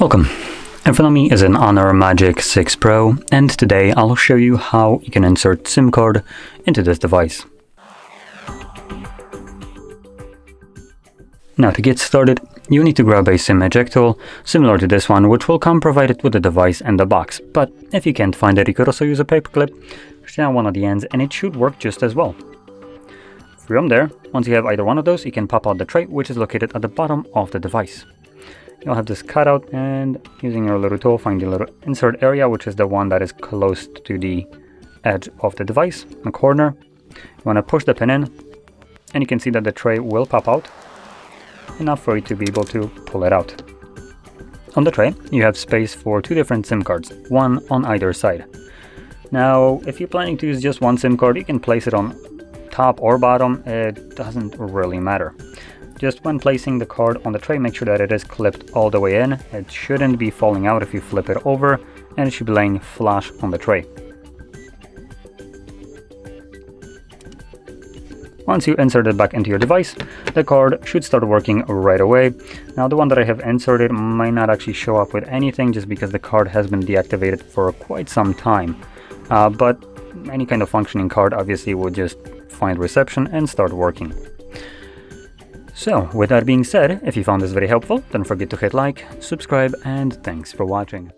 Welcome. In front of me is an Honor Magic 6 Pro, and today I'll show you how you can insert SIM card into this device. Now, to get started, you need to grab a SIM eject tool similar to this one, which will come provided with the device and the box. But if you can't find it, you could also use a paperclip, push down one of the ends, and it should work just as well. From there, once you have either one of those, you can pop out the tray, which is located at the bottom of the device. You'll have this cutout, and using your little tool, find the little insert area, which is the one that is close to the edge of the device, in the corner. You want to push the pin in, and you can see that the tray will pop out, enough for you to be able to pull it out. On the tray, you have space for two different SIM cards, one on either side. Now, if you're planning to use just one SIM card, you can place it on top or bottom, it doesn't really matter. Just when placing the card on the tray, make sure that it is clipped all the way in. It shouldn't be falling out if you flip it over, and it should be laying flush on the tray. Once you insert it back into your device, the card should start working right away. Now, the one that I have inserted might not actually show up with anything just because the card has been deactivated for quite some time. But any kind of functioning card obviously will just find reception and start working. So, with that being said, if you found this very helpful, don't forget to hit like, subscribe, and thanks for watching.